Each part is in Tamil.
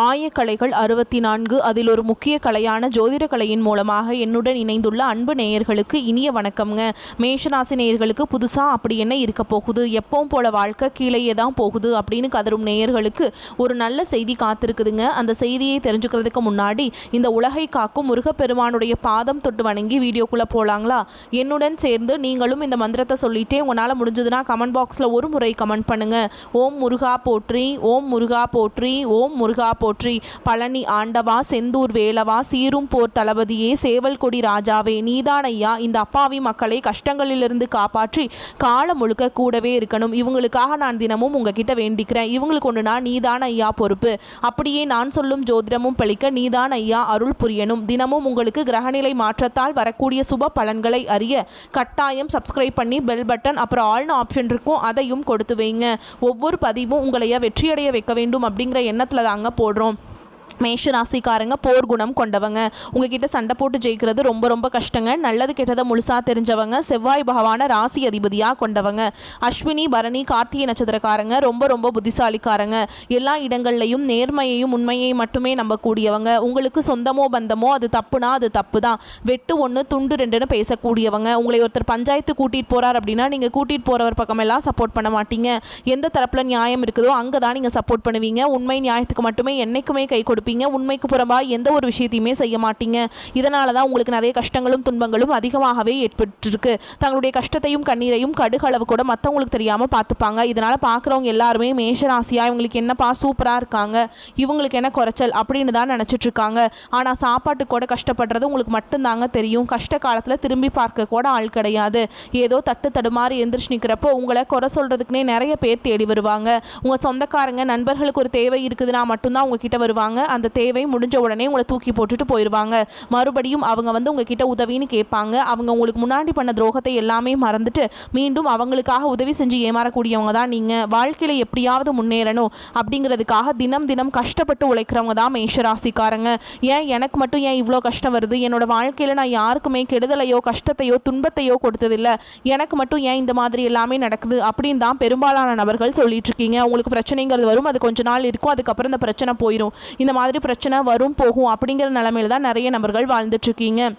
ஆயக்கலைகள் 64 அதில் ஒரு முக்கிய கலையான ஜோதிட கலையின் மூலமாக என்னுடன் இணைந்துள்ள அன்பு நேயர்களுக்கு இனிய வணக்கம்ங்க. மேஷராசி நேயர்களுக்கு புதுசாக அப்படி என்ன இருக்க போகுது, எப்பவும் போல வாழ்க்கை கீழேயே தான் போகுது அப்படின்னு கதரும் நேயர்களுக்கு ஒரு நல்ல செய்தி காத்திருக்குதுங்க. அந்த செய்தியை தெரிஞ்சுக்கிறதுக்கு முன்னாடி இந்த உலகை காக்கும் முருகப்பெருமானுடைய பாதம் தொட்டு வணங்கி வீடியோக்குள்ளே போகலாங்களா? என்னுடன் சேர்ந்து நீங்களும் இந்த மந்திரத்தை சொல்லிட்டே உங்களால் முடிஞ்சதுன்னா கமெண்ட் பாக்ஸில் ஒரு முறை கமெண்ட் பண்ணுங்கள். ஓம் முருகா போற்றி, ஓம் முருகா போற்றி, ஓம் முருகா போற்றி. பழனி ஆண்டவா, செந்தூர் வேலவா, சீரும் போர் தளபதியே, சேவல் கொடி ராஜாவே, நீதான் ஐயா இந்த அப்பாவி மக்களை கஷ்டங்களிலிருந்து காப்பாற்றி காலம் முழுக்க கூடவே இருக்கணும். இவங்களுக்காக நான் தினமும் உங்ககிட்ட வேண்டிக்கிறேன். இவங்களுக்கு ஒன்றுனா நீதான் ஐயா பொறுப்பு. அப்படியே நான் சொல்லும் ஜோதிடமும் பழிக்க நீதான் ஐயா அருள் புரியணும். தினமும் உங்களுக்கு கிரகநிலை மாற்றத்தால் வரக்கூடிய சுப பலன்களை அறிய கட்டாயம் சப்ஸ்கிரைப் பண்ணி பெல் பட்டன் அப்புறம் ஆல்னு ஆப்ஷன் இருக்கும், அதையும் கொடுத்து வைங்க. ஒவ்வொரு பதிவும் உங்களைய வெற்றியடைய வைக்க வேண்டும் அப்படிங்கிற எண்ணத்தில் தாங்க போடுறோம். மேஷ ராசிக்காரங்க போர் குணம் கொண்டவங்க. உங்ககிட்ட சண்டை போட்டு ஜெயிக்கிறது ரொம்ப ரொம்ப கஷ்டங்க. நல்லது கெட்டதை முழுசா தெரிஞ்சவங்க. செவ்வாய் பகவான ராசி அதிபதியாக கொண்டவங்க. அஸ்வினி பரணி கார்த்திகை நட்சத்திரக்காரங்க ரொம்ப ரொம்ப புத்திசாலிக்காரங்க. எல்லா இடங்கள்லையும் நேர்மையையும் உண்மையையும் மட்டுமே நம்பக்கூடியவங்க. உங்களுக்கு சொந்தமோ பந்தமோ அது தப்புனா அது தப்பு தான். வெட்டு ஒன்று துண்டு ரெண்டுன்னு பேசக்கூடியவங்க. உங்களை ஒருத்தர் பஞ்சாயத்து கூட்டிகிட்டு போகிறார் அப்படின்னா நீங்கள் கூட்டிகிட்டு போகிறவர் பக்கமெல்லாம் சப்போர்ட் பண்ண மாட்டீங்க. எந்த தரப்பில் நியாயம் இருக்குதோ அங்கே தான் நீங்கள் சப்போர்ட் பண்ணுவீங்க. உண்மை நியாயத்துக்கு மட்டுமே என்றைக்குமே கை கொடுப்பீங்க. உண்மைக்கு புறம்பாக எந்த ஒரு விஷயத்தையுமே செய்ய மாட்டீங்க. இதனால தான் உங்களுக்கு நிறைய கஷ்டங்களும் துன்பங்களும் அதிகமாகவே ஏற்பட்டுருக்கு. தங்களுடைய கஷ்டத்தையும் கண்ணீரையும் கடுகளவு கூட மற்றவங்களுக்கு தெரியாமல் பார்த்துப்பாங்க. இதனால் பார்க்குறவங்க எல்லாருமே மேஷராசியா இவங்களுக்கு என்னப்பா சூப்பராக இருக்காங்க, இவங்களுக்கு என்ன குறைச்சல் அப்படின்னு தான் நினச்சிட்டு இருக்காங்க. ஆனால் சாப்பாட்டு கூட கஷ்டப்படுறது உங்களுக்கு மட்டும்தாங்க தெரியும். கஷ்ட காலத்தில் திரும்பி பார்க்க கூட ஆள் கிடையாது. ஏதோ தட்டு தடுமாறி எந்திரிச்சு நிற்கிறப்போ உங்களை குறை சொல்கிறதுக்குனே நிறைய பேர் தேடி வருவாங்க. உங்கள் சொந்தக்காரங்க நண்பர்களுக்கு ஒரு தேவை இருக்குதுன்னா மட்டும்தான் உங்ககிட்ட வருவாங்க. அந்த தேவை முடிஞ்ச உடனே உங்களை தூக்கி போட்டுட்டு போயிடுவாங்க. மறுபடியும் அவங்க வந்து உங்ககிட்ட உதவின்னு கேட்பாங்க. அவங்க உங்களுக்கு முன்னாடி பண்ண துரோகத்தை எல்லாமே மறந்துட்டு மீண்டும் அவங்களுக்காக உதவி செஞ்சு ஏமாறக்கூடியவங்க தான் நீங்கள். வாழ்க்கையில் எப்படியாவது முன்னேறணும் அப்படிங்கிறதுக்காக தினம் தினம் கஷ்டப்பட்டு உழைக்கிறவங்க தான் மேஷராசிக்காரங்க. ஏன் எனக்கு மட்டும் ஏன் இவ்வளோ கஷ்டம் வருது, என்னோட வாழ்க்கையில் நான் யாருக்குமே கெடுதலையோ கஷ்டத்தையோ துன்பத்தையோ கொடுத்ததில்லை, எனக்கு மட்டும் ஏன் இந்த மாதிரி எல்லாமே நடக்குது அப்படின்னு தான் பெரும்பாலான நபர்கள் சொல்லிட்டு இருக்கீங்க. உங்களுக்கு பிரச்சனைங்கிறது வரும், அது கொஞ்ச நாள் இருக்கும், அதுக்கப்புறம் இந்த பிரச்சனை போயிடும். இந்த மாதிரி பிரச்சனை வரும் போகும் அப்படிங்கிற நிலைமையில தான் நிறைய நபர்கள் வாழ்ந்துட்டுருக்கீங்க.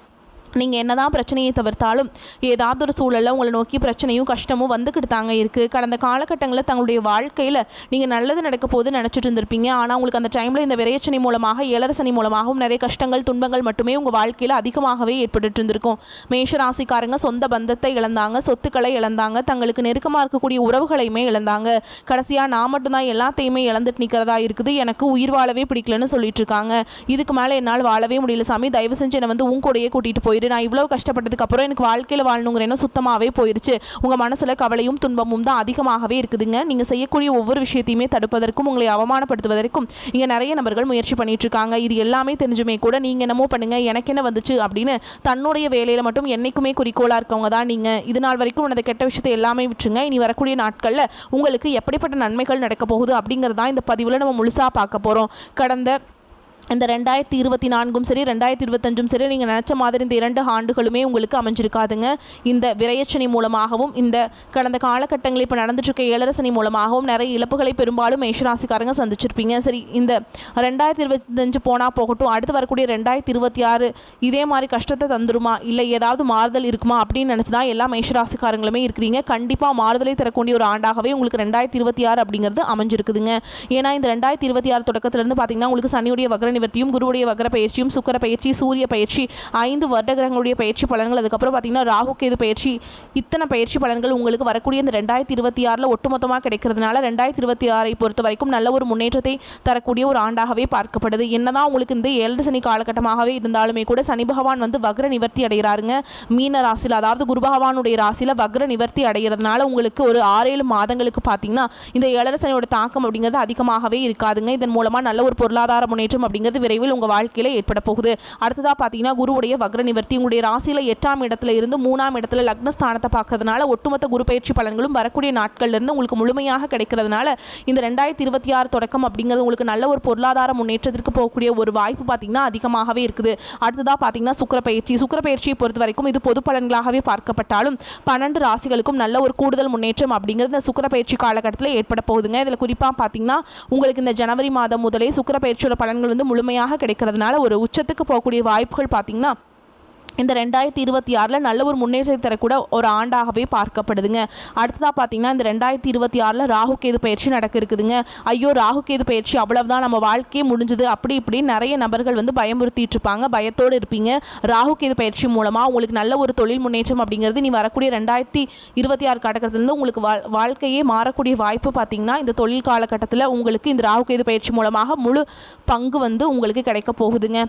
நீங்கள் என்ன தான் பிரச்சனையை தவிர்த்தாலும் ஏதாவது ஒரு சூழலில் உங்களை நோக்கி பிரச்சனையும் கஷ்டமும் வந்துக்கிட்டு தாங்க இருக்குது. கடந்த காலகட்டங்களில் தங்களுடைய வாழ்க்கையில் நீங்கள் நல்லது நடக்க போது நினச்சிட்டு இருந்திருப்பீங்க. ஆனால் உங்களுக்கு அந்த டைமில் இந்த விரையச்சனி மூலமாக ஏழரசனி மூலமாகவும் நிறைய கஷ்டங்கள் துன்பங்கள் மட்டுமே உங்கள் வாழ்க்கையில் அதிகமாகவே ஏற்பட்டு இருந்திருக்கும். மேஷராசிக்காரங்க சொந்த பந்தத்தை இழந்தாங்க, சொத்துக்களை இழந்தாங்க, தங்களுக்கு நெருக்கமாக இருக்கக்கூடிய உறவுகளையுமே இழந்தாங்க. கடைசியாக நான் மட்டும்தான் எல்லாத்தையுமே இழந்துட்டு நிற்கிறதா இருக்குது, எனக்கு உயிர் வாழவே பிடிக்கலன்னு சொல்லிட்டு இருக்காங்க. இதுக்கு மேலே என்னால் வாழவே முடியல சாமி, தயவு செஞ்சு என்னை வந்து உன் கூடயே கூட்டிகிட்டு போயிரு, நான் இவ்வளோ கஷ்டப்பட்டதுக்கு அப்புறம் எனக்கு வாழ்க்கையில் வாழணுங்கிற எண்ணம் சுத்தமாகவே போயிடுச்சு. உங்கள் மனசில் கவலையும் துன்பமும் தான் அதிகமாகவே இருக்குதுங்க. நீங்கள் செய்யக்கூடிய ஒவ்வொரு விஷயத்தையுமே தடுப்பதற்கும் உங்களை அவமானப்படுத்துவதற்கும் இங்கே நிறைய நபர்கள் முயற்சி பண்ணிட்டு இருக்காங்க. இது எல்லாமே தெரிஞ்சுமே கூட நீங்கள் என்னமோ பண்ணுங்க எனக்கு என்ன வந்துச்சு அப்படின்னு தன்னுடைய வேலையில் மட்டும் என்னைக்குமே குறிக்கோளாக இருக்கவங்க தான் நீங்கள். இது நாள் வரைக்கும் அந்த கெட்ட விஷயத்தை எல்லாமே விட்டுருங்க. இனி வரக்கூடிய நாட்களில் உங்களுக்கு எப்படிப்பட்ட நன்மைகள் நடக்க போகுது அப்படிங்கிறதான் இந்த பதிவில் நம்ம முழுசாக பார்க்க போகிறோம். கடந்த இந்த 2024ம் சரி 2025ம் சரி நீங்கள் நினச்ச மாதிரி இந்த 2 ஆண்டுகளுமே உங்களுக்கு அமைஞ்சிருக்காதுங்க. இந்த விரையச்சனி மூலமாகவும் இந்த கடந்த காலகட்டங்களில் இப்போ நடந்துட்டுருக்க ஏழரசனி மூலமாகவும் நிறைய இழப்புகளை பெரும்பாலும் மேஷராசிக்காரங்க சந்திச்சிருப்பீங்க. சரி, இந்த 2025 போனால் போகட்டும், அடுத்து வரக்கூடிய 2026 இதே மாதிரி கஷ்டத்தை தந்துருமா, இல்லை ஏதாவது மாறுதல் இருக்குமா அப்படின்னு நினச்சி தான் எல்லா மேஷராசிக்காரங்களுமே இருக்கிறீங்க. கண்டிப்பாக மாறுதலை தரக்கூடிய ஒரு ஆண்டாகவே உங்களுக்கு 2026 அப்படிங்கிறது அமைஞ்சிருக்குதுங்க. ஏன்னா இந்த 2026 தொடக்கத்திலேருந்து பார்த்தீங்கன்னா உங்களுக்கு சனியுடைய வக்ர நிவர்த்தியும் குருவுடைய வக்ர பயிற்சியும் சுக்கிர பயிற்சி சூரிய பயிற்சி 5 வருட கிரகங்களுடைய பயிற்சி பலன்கள், அதுக்கப்புறம் பார்த்தீங்கன்னா ராகு கேது பயிற்சி, இத்தனை பயிற்சி பலன்கள் உங்களுக்கு வரக்கூடிய இந்த 2026 ஒட்டுமொத்தமாக கிடைக்கிறதுனால 2026 பொறுத்த வரைக்கும் நல்ல ஒரு முன்னேற்றத்தை தரக்கூடிய ஒரு ஆண்டாகவே பார்க்கப்படுது. என்னதான் உங்களுக்கு இந்த 7 சனி காலகட்டமாகவே இருந்தாலுமே கூட சனி பகவான் வந்து வக்ர நிவர்த்தி அடைகிறாருங்க மீன ராசியில். அதாவது குரு பகவானுடைய ராசியில் வக்ர நிவர்த்தி அடைகிறதுனால உங்களுக்கு ஒரு 6-7 மாதங்களுக்கு பார்த்தீங்கன்னா இந்த 7 சனியோட தாக்கம் அப்படிங்கிறது அதிகமாகவே இருக்காதுங்க. இதன் மூலமாக நல்ல ஒரு பொருளாதார முன்னேற்றம் அப்படிங்கிறது அப்படிங்கிறது விரைவில் உங்கள் வாழ்க்கையில் ஏற்பட போகுது. அடுத்ததாக பார்த்தீங்கன்னா குருவுடைய வக்ர நிவர்த்தி உங்களுடைய ராசியில் 8ஆம் இடத்துல இருந்து 3ஆம் இடத்துல லக்னஸ்தானத்தை பார்க்கறதுனால ஒட்டுமொத்த குரு பயிற்சி பலன்களும் வரக்கூடிய நாட்கள்லேருந்து உங்களுக்கு முழுமையாக கிடைக்கிறதுனால இந்த 2026 தொடக்கம் அப்படிங்கிறது உங்களுக்கு நல்ல ஒரு பொருளாதார முன்னேற்றத்திற்கு போகக்கூடிய ஒரு வாய்ப்பு பார்த்தீங்கன்னா அதிகமாகவே இருக்குது. அடுத்ததாக பார்த்தீங்கன்னா சுக்கிரப்பயிற்சியை பொறுத்த வரைக்கும் இது பொது பலன்களாகவே பார்க்கப்பட்டாலும் 12 ராசிகளுக்கும் நல்ல ஒரு கூடுதல் முன்னேற்றம் அப்படிங்கிறது இந்த சுக்கிரப்பயிற்சி காலகட்டத்தில் ஏற்பட போகுதுங்க. இதில் குறிப்பாக பார்த்தீங்கன்னா உங்களுக்கு இந்த ஜனவரி மாதம் முதலே சுக்கிரப்பயிற்சியோட பலன்கள் வந்து முழுமையாக கிடைக்கிறதுனால ஒரு உச்சத்துக்கு போகக்கூடிய வாய்ப்புகள் பார்த்தீங்கன்னா இந்த 2026 நல்ல ஒரு முன்னேற்றத்தை தரக்கூட ஒரு ஆண்டாகவே பார்க்கப்படுதுங்க. அடுத்ததாக பார்த்தீங்கன்னா இந்த 2026 ராகு கேது பயிற்சி நடக்க இருக்குதுங்க. ஐயோ ராகு கேது பயிற்சி அவ்வளவுதான் நம்ம வாழ்க்கையே முடிஞ்சது அப்படி இப்படி நிறைய நபர்கள் வந்து பயமுறுத்திட்டு இருப்பாங்க, பயத்தோடு இருப்பீங்க. ராகு கேது பயிற்சி மூலமாக உங்களுக்கு நல்ல ஒரு தொழில் முன்னேற்றம் அப்படிங்கிறது நீ வரக்கூடிய 2026 காலகட்டத்திலேருந்து உங்களுக்கு வாழ்க்கையே மாறக்கூடிய வாய்ப்பு பார்த்தீங்கன்னா இந்த தொழில் காலகட்டத்தில் உங்களுக்கு இந்த ராகு கேது பயிற்சி மூலமாக முழு பங்கு வந்து உங்களுக்கு கிடைக்க போகுதுங்க.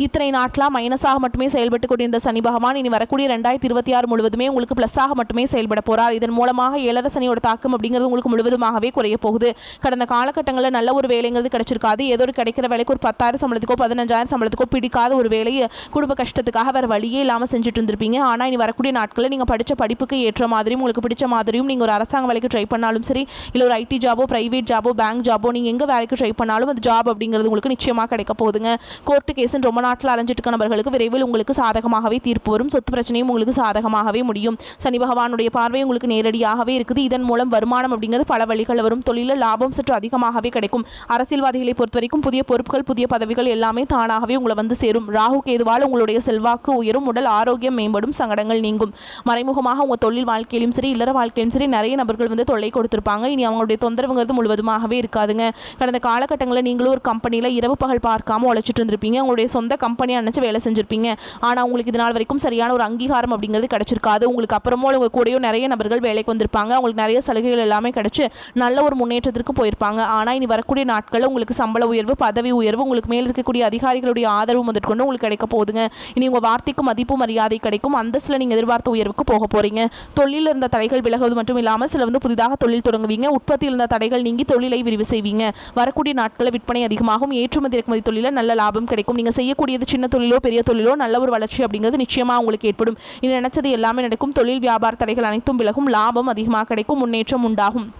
இத்தனை நாட்களாக மைனஸாக மட்டுமே செயல்பட்டு கொண்டு இந்த சனி பகவான் இனி வரக்கூடிய 2026 முழுவதுமே உங்களுக்கு ப்ளஸ்ஸாக மட்டுமே செயல்பட போகிறார். இதன் மூலமாக 7 சனியோட தாக்கம் அப்படிங்கிறது உங்களுக்கு முழுவதுமாகவே குறைய போகுது. கடந்த காலகட்டங்களில் நல்ல ஒரு வேலைங்கிறது கிடைச்சிருக்காது. ஏதோ ஒரு கிடைக்கிற வேலைக்கு ஒரு 10,000 சம்பளத்துக்கோ 15,000 சம்பளத்துக்கோ பிடிக்காத ஒரு வேலையை குடும்ப கஷ்டத்துக்காக வேறு வழியே இல்லாமல் செஞ்சுட்டு இருந்திருப்பீங்க. ஆனால் இனி வரக்கூடிய நாட்களில் நீங்கள் படித்த படிப்புக்கு ஏற்ற மாதிரியும் உங்களுக்கு பிடிச்ச மாதிரியும் நீங்கள் ஒரு அரசாங்க வேலைக்கு ட்ரை பண்ணாலும் சரி, இல்லை ஒரு ஐடி ஜாபோ ப்ரைவேட் ஜாபோ பேங்க் ஜாபோ நீங்கள் எங்கே வேலைக்கு ட்ரை பண்ணாலும் அது ஜாப் அப்படிங்கிறது உங்களுக்கு நிச்சயமாக கிடைக்க போகுதுங்க. கோர்ட்டு கேஸுன்னு ரொம்ப நாட்டில் அலைஞ்சிட்டு நபர்களுக்கு விரைவில் உங்களுக்கு சாதகமாகவே தீர்ப்பு வரும். சொத்து பிரச்சனையும் உங்களுக்கு சாதகமாகவே முடியும். சனி பகவானுடைய பார்வை உங்களுக்கு நேரடியாகவே இருக்குது. இதன் மூலம் வருமானம் அப்படிங்கிறது பல வழிகள் வரும். தொழிலில் லாபம் சற்று அதிகமாகவே கிடைக்கும். அரசியல்வாதிகளை பொறுத்த வரைக்கும் புதிய பொறுப்புகள் புதிய பதவிகள் எல்லாமே தானாகவே உங்களை வந்து சேரும். ராகு கேதுவால் உங்களுடைய செல்வாக்கு உயரும், உடல் ஆரோக்கியம் மேம்படும், சங்கடங்கள் நீங்கும். மறைமுகமாக உங்கள் தொழில் வாழ்க்கையிலும் சரி இல்லற வாழ்க்கையிலும் சரி நிறைய நபர்கள் வந்து தொல்லை கொடுத்திருப்பாங்க. இனி அவங்களுடைய தொந்தரவுங்கிறது முழுவதுமாகவே இருக்காதுங்க. கடந்த காலகட்டங்களில் நீங்களும் ஒரு கம்பெனியில் இரவு பகல் பார்க்காம உழைச்சிட்டு இருந்திருப்பீங்க. உங்களுடைய சொந்த கம்பெனி நினைச்சு வேலை செஞ்சிருப்பீங்க. ஆனால் உங்களுக்கு இது நாள் வரைக்கும் சரியான ஒரு அங்கீகாரம் அப்படிங்கிறது கிடைச்சிருக்காது. உங்களுக்கு அப்புறமோ உங்க கூடயோ நிறைய நபர்கள் வேலைக்கு வந்திருப்பாங்க. உங்களுக்கு நிறைய சலுகைகள் எல்லாமே கிடைச்சு நல்ல ஒரு முன்னேற்றத்திற்கு போயிருப்பாங்க. ஆனால் இனி வரக்கூடிய நாட்களில் உங்களுக்கு சம்பள உயர்வு பதவி உயர்வு உங்களுக்கு மேல் இருக்கக்கூடிய அதிகாரிகளுடைய ஆதரவு முதற்கொண்டு உங்களுக்கு கிடைக்க போகுதுங்க. இனி உங்கள் வார்த்தைக்கு மதிப்பு மரியாதை கிடைக்கும். அந்தஸ்தில் நீங்கள் எதிர்பார்த்த உயர்வுக்கு போக போறீங்க. தொழிலில் இருந்த தடைகள் விலகுவது மட்டும் இல்லாமல் சில வந்து புதிதாக தொழில் தொடங்குவீங்க. உற்பத்தியில் இருந்த தடைகள் நீங்கி தொழிலை விரிவு செய்வீங்க. வரக்கூடிய நாட்களில் விற்பனை அதிகமாகும். ஏற்றுமதி இறக்குமதி தொழிலில் நல்ல லாபம் கிடைக்கும். நீங்கள் செய்யக்கூடியது சின்ன தொழிலோ பெரிய தொழிலோ நல்ல ஒரு வளர்ச்சி அப்படிங்கிறது நிச்சயமாக உங்களுக்கு ஏற்படும். இனி நினைச்சது எல்லாமே நடக்கும். தொழில் வியாபார தடைகள் அனைத்தும் விலகும். லாபம் அதிகமாக கிடைக்கும். முன்னேற்றம் உண்டாகும்.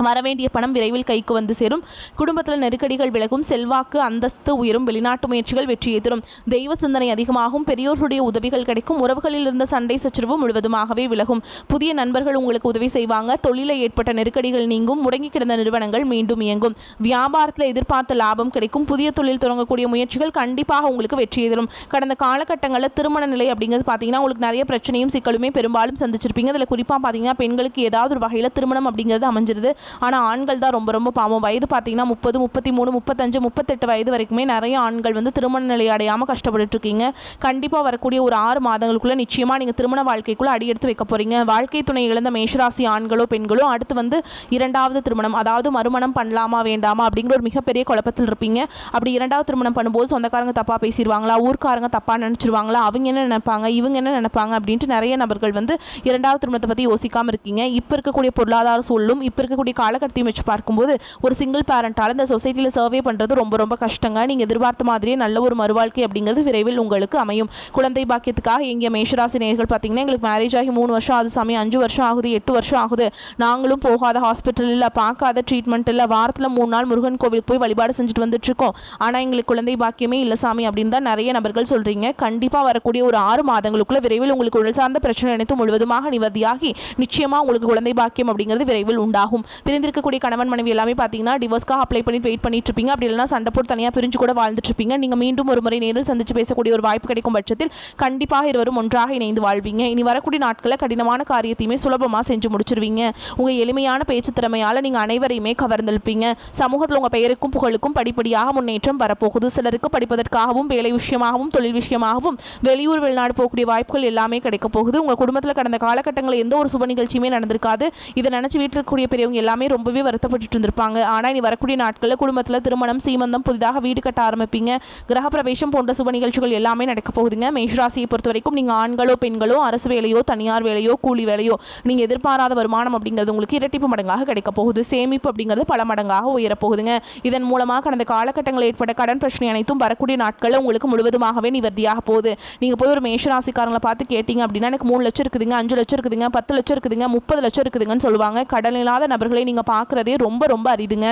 வரவேண்டிய பணம் விரைவில் கைக்கு வந்து சேரும். குடும்பத்தில் நெருக்கடிகள் விலகும். செல்வாக்கு அந்தஸ்து உயரும். வெளிநாட்டு முயற்சிகள் வெற்றியை தரும். தெய்வ சிந்தனை அதிகமாகும். பெரியோர்களுடைய உதவிகள் கிடைக்கும். உறவுகளில் இருந்த சண்டை சச்சரவு முழுவதுமாகவே விலகும். புதிய நண்பர்கள் உங்களுக்கு உதவி செய்வாங்க. தொழிலில் ஏற்பட்ட நெருக்கடிகள் நீங்கும். முடங்கி கிடந்த நிறுவனங்கள் மீண்டும் இயங்கும். வியாபாரத்தில் எதிர்பார்த்த லாபம் கிடைக்கும். புதிய தொழில் தொடங்கக்கூடிய முயற்சிகள் கண்டிப்பாக உங்களுக்கு வெற்றியை தரும். கடந்த காலகட்டங்களில் திருமண நிலை அப்படிங்கிறது பார்த்தீங்கன்னா உங்களுக்கு நிறைய பிரச்சனையும் சிக்கலுமே பெரும்பாலும் சந்திச்சிருப்பீங்க. அதில் குறிப்பாக பார்த்தீங்கன்னா பெண்களுக்கு ஏதாவது ஒரு வகையில் திருமணம் அப்படிங்கிறது அமைஞ்சிருது. ஆனால் ஆண்கள் தான் ரொம்ப ரொம்ப பாவம். வயது பார்த்தீங்கன்னா 30 33 35 38 வயது வரைக்குமே நிறைய ஆண்கள் வந்து திருமண நிலை அடையாமல் கஷ்டப்பட்டு இருக்கீங்க. கண்டிப்பாக வரக்கூடிய ஒரு 6 மாதங்களுக்குள்ள நிச்சயமாக நீங்கள் திருமண வாழ்க்கைக்குள்ளே அடி எடுத்து வைக்க போறீங்க. வாழ்க்கை துணை இழந்த மேஷராசி ஆண்களோ பெண்களோ அடுத்து வந்து 2வது திருமணம் அதாவது மறுமணம் பண்ணலாமா வேண்டாமா அப்படிங்கிற ஒரு மிகப்பெரிய குழப்பத்தில் இருப்பீங்க. அப்படி 2வது திருமணம் பண்ணும்போது சொந்தக்காரங்க தப்பாக பேசிடுவாங்களா, ஊர்க்காரங்க தப்பாக நினச்சிருவாங்களா, அவங்க என்ன நினைப்பாங்க இவங்க என்ன நினைப்பாங்க அப்படின்ட்டு நிறைய நபர்கள் வந்து 2வது திருமணத்தை பற்றி யோசிக்காமல் இருக்கீங்க. இப்போ இருக்கக்கூடிய பொருளாதார சூழலும் இப்போ இருக்கக்கூடிய காலகட்டத்தையும் வச்சு பார்க்கும்போது ஒரு சிங்கிள் பேரண்டால் இந்த சொசைட்டியில் சர்வே பண்ணுறது ரொம்ப ரொம்ப கஷ்டங்க. நீங்கள் எதிர்பார்த்த மாதிரியே நல்ல ஒரு மறுவாழ்க்கை அப்படிங்கிறது விரைவில் உங்களுக்கு அமையும். குழந்தை பாக்கியத்துக்காக எங்கிய மேஷராசி நேயர்கள் பார்த்தீங்கன்னா எங்களுக்கு மேரேஜ் ஆகி 3 வருஷம் ஆகுது சாமி, 5 வருஷம் ஆகுது, 8 வருஷம் ஆகுது, நாங்களும் போகாத ஹாஸ்பிட்டல் இல்லை, பார்க்காத ட்ரீட்மெண்ட் இல்லை, வாரத்தில் 3 நாள் முருகன் கோவிலுக்கு போய் வழிபாடு செஞ்சுட்டு வந்துட்டு இருக்கோம், ஆனால் எங்களுக்கு குழந்தை பாக்கியமே இல்லை சாமி அப்படின்னு தான் நிறைய நபர்கள் சொல்கிறீங்க. கண்டிப்பாக வரக்கூடிய ஒரு 6 மாதங்களுக்குள்ள விரைவில் உங்களுக்கு உடல் சார்ந்த பிரச்சனை அனைத்தும் முழுவதுமாக நிவர்த்தியாகி நிச்சயமாக உங்களுக்கு குழந்தை பாக்கியம் அப்படிங்கிறது விரைவில் உண்டாகும். பிரிந்திருக்கக்கூடிய கணவன் மனைவி எல்லாமே பார்த்தீங்கன்னா டிவோர்ஸ்க்காக அப்ளை பண்ணி வெயிட் பண்ணிட்டு இருப்பீங்க. அப்படி இல்லைனா சண்டை போட்டு தனியாக பிரிஞ்சு கூட வாழ்ந்துட்டு இருப்பீங்க. நீங்கள் மீண்டும் ஒரு முறை நேரில் சந்திச்சு பேசக்கூடிய ஒரு வாய்ப்பு கிடைக்கும் பட்சத்தில் கண்டிப்பாக இருவரும் ஒன்றாக இணைந்து வாழ்வீங்க. இனி வரக்கூடிய நாட்களில் கடினமான காரியத்தையுமே சுலபமாக செஞ்சு முடிச்சிருவீங்க. உங்கள் எளிமையான பேச்சு திறமையால் நீங்கள் அனைவரையுமே கவர்ந்திருப்பீங்க. சமூகத்தில் உங்கள் பெயருக்கும் புகழுக்கும் படிப்படியாக முன்னேற்றம் வரப்போகுது. சிலருக்கு படிப்பதற்காகவும் வேலை விஷயமாகவும் தொழில் விஷயமாகவும் வெளியூர் வெளிநாடு போகக்கூடிய வாய்ப்புகள் எல்லாமே கிடைக்க போகுது. உங்கள் குடும்பத்தில் கடந்த காலகட்டங்களில் எந்த ஒரு சுப நிகழ்ச்சியுமே நடந்திருக்காது. இதை நினைச்சு வீட்டில் இருக்கக்கூடிய பெரியவங்க எல்லாமே ரொம்பவே வருத்தப்பட்டு இருந்திருப்பாங்க. ஆனால் இனி வரக்கூடிய நாட்களில் குடும்பத்தில் திருமணம், சீமந்தம், புதிதாக வீடு கட்ட ஆரம்பிப்பீங்க. கிரகப்பிரவேசம் போன்ற சுப நிகழ்ச்சிகள் எல்லாமே நடக்க போகுதுங்க. மேஷராசியை பொறுத்த வரைக்கும் நீங்கள் ஆண்களோ பெண்களோ அரசு வேலையோ தனியார் வேலையோ கூலி வேலையோ நீங்கள் எதிர்பாராத வருமானம் அப்படிங்கிறது உங்களுக்கு இரட்டிப்பு மடங்காக கிடைக்க போகுது. சேமிப்பு அப்படிங்கிறது பல மடங்காக உயரப்போகுதுங்க. இதன் மூலமாக கடந்த காலகட்டங்களில் ஏற்பட்ட கடன் பிரச்சனை அனைத்தும் வரக்கூடிய நாட்களில் உங்களுக்கு முழுவதுமாகவே நிவர்த்தியாக போகுது. நீங்கள் போய் ஒரு மேஷராசிக்காரங்களை பார்த்து கேட்டீங்க அப்படின்னா எனக்கு 3 லட்சம் இருக்குதுங்க, 5 லட்சம் இருக்குதுங்க, 10 லட்சம் இருக்குதுங்க, 30 லட்சம் இருக்குதுங்கன்னு சொல்லுவாங்க. கடன் இல்லாத நபர்களை நீங்கள் பார்க்குறதே ரொம்ப ரொம்ப அரிதுங்க.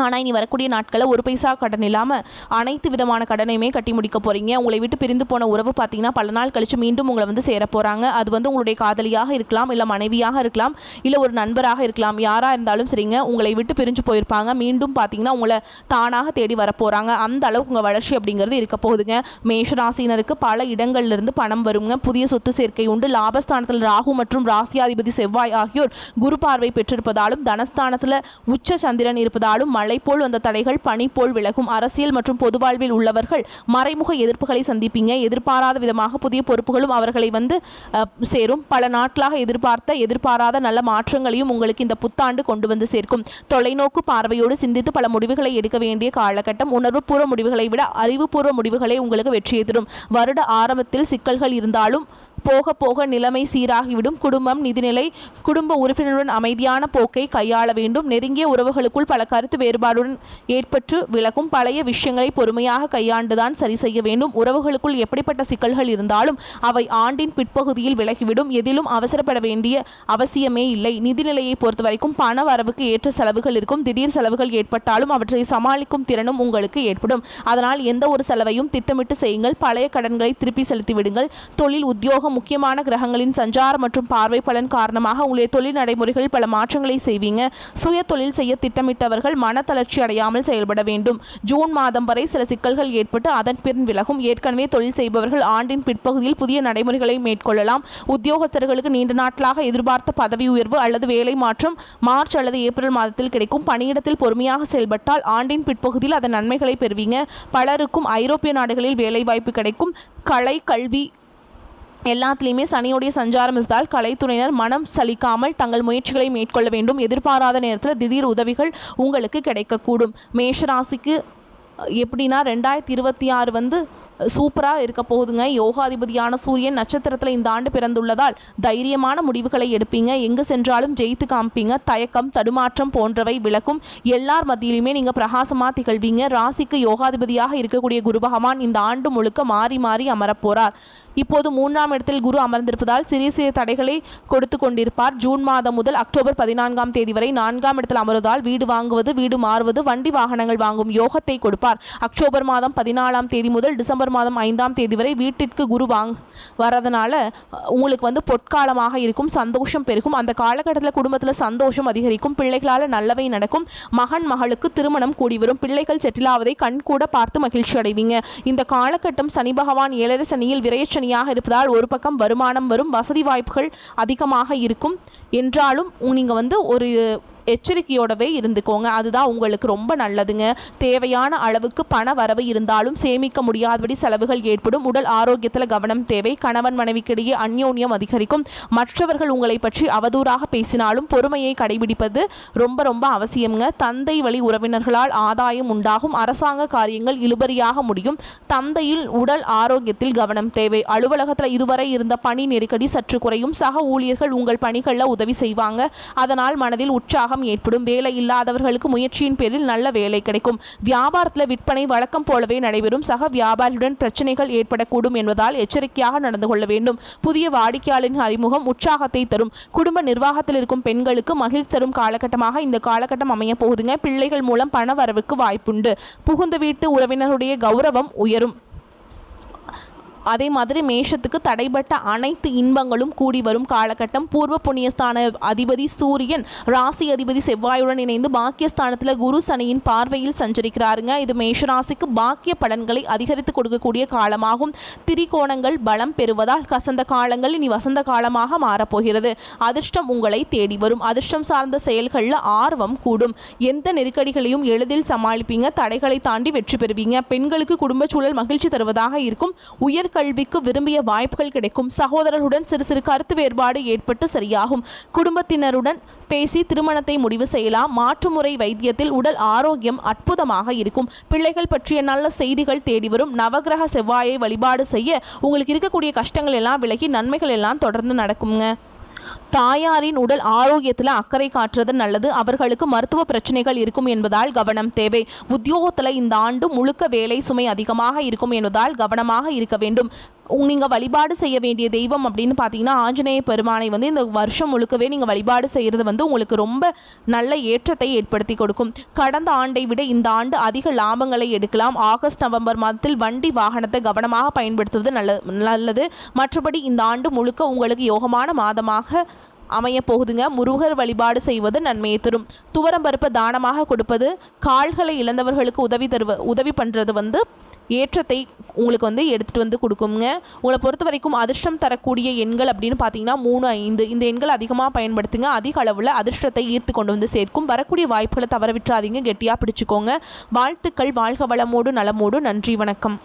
ஆனால் இனி வரக்கூடிய நாட்களில் ஒரு பைசா கடன் இல்லாமல் அனைத்து விதமான கடனையுமே கட்டி முடிக்க போகிறீங்க. உங்களை விட்டு பிரிந்து போன உறவு பார்த்தீங்கன்னா பல நாள் கழித்து மீண்டும் உங்களை வந்து சேர போகிறாங்க. அது வந்து உங்களுடைய காதலியாக இருக்கலாம், இல்லை மனைவியாக இருக்கலாம், இல்லை ஒரு நண்பராக இருக்கலாம். யாராக இருந்தாலும் சரிங்க, உங்களை விட்டு பிரிஞ்சு போயிருப்பாங்க. மீண்டும் பார்த்தீங்கன்னா உங்களை தானாக தேடி வரப்போகிறாங்க. அந்த அளவுக்கு உங்கள் வளர்ச்சி அப்படிங்கிறது இருக்க போகுதுங்க. மேஷராசினருக்கு பல இடங்கள்லேருந்து பணம் வருங்க. புதிய சொத்து சேர்க்கை உண்டு. லாபஸ்தானத்தில் ராகு மற்றும் ராசியாதிபதி செவ்வாய் ஆகியோர் குரு பார்வை பெற்றிருப்பதாலும் தனஸ்தானத்தில் உச்ச சந்திரன் இருப்பதாலும் மழை போல் வந்த தடைகள் பனி போல் விலகும். அரசியல் மற்றும் பொது வாழ்வில் உள்ளவர்கள் மறைமுக எதிர்ப்புகளை சந்திப்பீங்க. எதிர்பாராத விதமாக புதிய பொறுப்புகளும் அவர்களை வந்து சேரும். பல நாட்களாக எதிர்பாராத நல்ல மாற்றங்களையும் உங்களுக்கு இந்த புத்தாண்டு கொண்டு வந்து சேர்க்கும். தொலைநோக்கு பார்வையோடு சிந்தித்து பல முடிவுகளை எடுக்க வேண்டிய காலகட்டம். உணர்வுபூர்வ முடிவுகளை விட அறிவுபூர்வ முடிவுகளே உங்களுக்கு வெற்றியை தரும். வருட ஆரம்பத்தில் சிக்கல்கள் இருந்தாலும் போக போக நிலைமை சீராகிவிடும். குடும்பம், நிதிநிலை, குடும்ப உறுப்பினருடன் அமைதியான போக்கை கையாள வேண்டும். நெருங்கிய உறவுகளுக்குள் பல கருத்து வேறுபாடுடன் ஏற்பட்டு விலகும். பழைய விஷயங்களை பொறுமையாக கையாண்டுதான் சரி செய்ய வேண்டும். உறவுகளுக்குள் எப்படிப்பட்ட சிக்கல்கள் இருந்தாலும் அவை ஆண்டின் பிற்பகுதியில் விலகிவிடும். எதிலும் அவசரப்பட வேண்டிய அவசியமே இல்லை. நிதிநிலையை பொறுத்த வரைக்கும் பண வரவுக்கு ஏற்ற செலவுகள் இருக்கும். திடீர் செலவுகள் ஏற்பட்டாலும் அவற்றை சமாளிக்கும் திறனும் உங்களுக்கு ஏற்படும். அதனால் எந்த ஒரு செலவையும் திட்டமிட்டு செய்யுங்கள். பழைய கடன்களை திருப்பி செலுத்தி விடுங்கள். தொழில், உத்தியோகம், முக்கியமான கிரகங்களின் சஞ்சாரம் மற்றும் பார்வை பலன் காரணமாக உங்களுடைய தொழில் நடைமுறைகளில் பல மாற்றங்களை செய்வீங்க. சுய தொழில் செய்ய திட்டமிட்டவர்கள் மனத்தளர்ச்சி அடையாமல் செயல்பட வேண்டும். ஜூன் மாதம் வரை சில சிக்கல்கள் ஏற்பட்டு அதன் பின் விலகும். ஏற்கனவே தொழில் செய்பவர்கள் ஆண்டின் பிற்பகுதியில் புதிய நடைமுறைகளை மேற்கொள்ளலாம். உத்தியோகஸ்தர்களுக்கு நீண்ட நாட்களாக எதிர்பார்த்த பதவி உயர்வு அல்லது வேலை மாற்றம் மார்ச் அல்லது ஏப்ரல் மாதத்தில் கிடைக்கும். பணியிடத்தில் பொறுமையாக செயல்பட்டால் ஆண்டின் பிற்பகுதியில் அதன் நன்மைகளை பெறுவீங்க. பலருக்கும் ஐரோப்பிய நாடுகளில் வேலைவாய்ப்பு கிடைக்கும். கலை, கல்வி எல்லாத்துலேயுமே சனியோடைய சஞ்சாரம் இருந்தால் கலைத்துறையினர் மனம் சலிக்காமல் தங்கள் முயற்சிகளை மேற்கொள்ள வேண்டும். எதிர்பாராத நேரத்தில் திடீர் உதவிகள் உங்களுக்கு கிடைக்கக்கூடும். மேஷராசிக்கு எப்படின்னா 2026 வந்து சூப்பராக இருக்க போகுதுங்க. யோகாதிபதியான சூரியன் நட்சத்திரத்தில் இந்த ஆண்டு பிறந்துள்ளதால் தைரியமான முடிவுகளை எடுப்பீங்க. எங்கு சென்றாலும் ஜெயித்து காமிப்பீங்க. தயக்கம், தடுமாற்றம் போன்றவை விலகும். எல்லார் மத்தியிலுமே நீங்கள் பிரகாசமாக திகழ்வீங்க. ராசிக்கு யோகாதிபதியாக இருக்கக்கூடிய குரு பகவான் இந்த ஆண்டு முழுக்க மாறி மாறி அமரப்போகிறார். இப்போது 3ஆம் இடத்தில் குரு அமர்ந்திருப்பதால் சிறிய சிறிய தடைகளை கொடுத்து கொண்டிருப்பார். ஜூன் மாதம் முதல் அக்டோபர் 14ஆம் தேதி வரை 4ஆம் இடத்தில் அமர்வதால் வீடு வாங்குவது, வீடு மாறுவது, வண்டி வாகனங்கள் வாங்கும் யோகத்தை கொடுப்பார். அக்டோபர் மாதம் 14ஆம் தேதி முதல் டிசம்பர் மாதம் 5ஆம் தேதி வரை வீட்டிற்கு குரு வரதுனால உங்களுக்கு வந்து பொற்காலமாக இருக்கும். சந்தோஷம் பெருகும். அந்த காலகட்டத்தில் குடும்பத்தில் சந்தோஷம் அதிகரிக்கும். பிள்ளைகளால் நல்லவை நடக்கும். மகன், மகளுக்கு திருமணம் கூடி வரும். பிள்ளைகள் செட்டில் ஆவதை கண் கூட பார்த்து மகிழ்ச்சி அடைவீங்க. இந்த காலகட்டம் சனி பகவான் 7 சனியில் விரையச்சனியாக இருப்பதால் ஒரு பக்கம் வருமானம் வரும். வசதி வாய்ப்புகள் அதிகமாக இருக்கும். என்றாலும் நீங்கள் வந்து ஒரு எச்சரிக்கையோடவே இருந்துக்கோங்க. அதுதான் உங்களுக்கு ரொம்ப நல்லதுங்க. தேவையான அளவுக்கு பண வரவு இருந்தாலும் சேமிக்க முடியாதபடி செலவுகள் ஏற்படும். உடல் ஆரோக்கியத்தில் கவனம் தேவை. கணவன் மனைவிக்கிடையே அந்யோன்யம் அதிகரிக்கும். மற்றவர்கள் உங்களை பற்றி அவதூறாக பேசினாலும் பொறுமையை கடைபிடிப்பது ரொம்ப ரொம்ப அவசியம்ங்க. தந்தை வழி உறவினர்களால் ஆதாயம் உண்டாகும். அரசாங்க காரியங்கள் இழுபறியாக முடியும். தந்தையில் உடல் ஆரோக்கியத்தில் கவனம் தேவை. அலுவலகத்தில் இதுவரை இருந்த பணி நெருக்கடி சற்று குறையும். சக ஊழியர்கள் உங்கள் பணிகளில் உதவி செய்வாங்க. அதனால் மனதில் உற்சாகம் ஏற்படும். வேலை இல்லாதவர்களுக்கு முயற்சியின் பேரில் நல்ல வேலை கிடைக்கும். வியாபாரத்தில் விற்பனை வழக்கம் போலவே நடைபெறும். சக வியாபாரியுடன் பிரச்சனைகள் ஏற்படக்கூடும் என்பதால் எச்சரிக்கையாக நடந்து கொள்ள வேண்டும். புதிய வாடிக்கையாளரின் அறிமுகம் உற்சாகத்தை தரும். குடும்ப நிர்வாகத்தில் இருக்கும் பெண்களுக்கு மகிழ்ச்சி தரும் காலகட்டமாக இந்த காலகட்டம் அமைய போகுதுங்க. பிள்ளைகள் மூலம் பண வரவுக்கு வாய்ப்புண்டு. புகுந்த வீட்டு உறவினருடைய கௌரவம் உயரும். அதே மாதிரி மேஷத்துக்கு தடைப்பட்ட அனைத்து இன்பங்களும் கூடி வரும் காலகட்டம். பூர்வ புண்ணியஸ்தான அதிபதி சூரியன் ராசி அதிபதி செவ்வாயுடன் இணைந்து பாக்கியஸ்தானத்தில் குரு சனியின் பார்வையில் சஞ்சரிக்கிறாருங்க. இது மேஷராசிக்கு பாக்கிய பலன்களை அதிகரித்து கொடுக்கக்கூடிய காலமாகும். திரிகோணங்கள் பலம் பெறுவதால் கசந்த காலங்கள் இனி வசந்த காலமாக மாறப்போகிறது. அதிர்ஷ்டம் உங்களை தேடி வரும். அதிர்ஷ்டம் சார்ந்த செயல்களில் ஆர்வம் கூடும். எந்த நெருக்கடிகளையும் எளிதில் சமாளிப்பீங்க. தடைகளை தாண்டி வெற்றி பெறுவீங்க. பெண்களுக்கு குடும்ப சூழல் மகிழ்ச்சி தருவதாக இருக்கும். உயர் உயர்கல்விக்கு விரும்பிய வாய்ப்புகள் கிடைக்கும். சகோதரர்களுடன் சிறு சிறு கருத்து வேறுபாடு ஏற்பட்டு சரியாகும். குடும்பத்தினருடன் பேசி திருமணத்தை முடிவு செய்யலாம். மாற்றுமுறை வைத்தியத்தில் உடல் ஆரோக்கியம் அற்புதமாக இருக்கும். பிள்ளைகள் பற்றிய நல்ல செய்திகள் தேடி வரும். நவகிரக செவ்வாயை வழிபாடு செய்ய உங்களுக்கு இருக்கக்கூடிய கஷ்டங்கள் எல்லாம் விலகி நன்மைகள் எல்லாம் தொடர்ந்து நடக்குங்க. தாயாரின் உடல் ஆரோக்கியத்தில் அக்கறை காட்டுறது நல்லது. அவர்களுக்கு மருத்துவ பிரச்சனைகள் இருக்கும் என்பதால் கவனம் தேவை. உத்தியோகத்தில் இந்த ஆண்டு முழுக்க வேலை சுமை அதிகமாக இருக்கும் என்பதால் கவனமாக இருக்க வேண்டும். நீங்கள் வழிபாடு செய்ய வேண்டிய தெய்வம் அப்படின்னு பார்த்தீங்கன்னா ஆஞ்சநேய பெருமானை இந்த வருஷம் முழுக்கவே நீங்கள் வழிபாடு செய்கிறது உங்களுக்கு ரொம்ப நல்ல ஏற்றத்தை ஏற்படுத்தி கொடுக்கும். கடந்த ஆண்டை விட இந்த ஆண்டு அதிக லாபங்களை எடுக்கலாம். ஆகஸ்ட் நவம்பர் மாதத்தில் வண்டி வாகனத்தை கவனமாக பயன்படுத்துவது நல்லது. மற்றபடி இந்த ஆண்டு முழுக்க உங்களுக்கு யோகமான மாதமாக அமைய போகுதுங்க. முருகர் வழிபாடு செய்வது நன்மையை தரும். துவரம் பருப்பு தானமாக கொடுப்பது, கால்களை இழந்தவர்களுக்கு உதவி பண்ணுறது ஏற்றத்தை உங்களுக்கு எடுத்துகிட்டு கொடுக்குங்க. உங்களை பொறுத்த வரைக்கும் அதிர்ஷ்டம் தரக்கூடிய எண்கள் அப்படின்னு பார்த்தீங்கன்னா 3, 5 இந்த எண்கள் அதிகமாக பயன்படுத்துங்க. அதிக அளவில் அதிர்ஷ்டத்தை ஈர்த்து கொண்டு சேர்க்கும். வரக்கூடிய வாய்ப்புகளை தவற விட்டுறாதீங்க. கெட்டியாக பிடிச்சிக்கோங்க. வாழ்த்துக்கள். வாழ்க வளமோடு நலமோடு. நன்றி. வணக்கம்.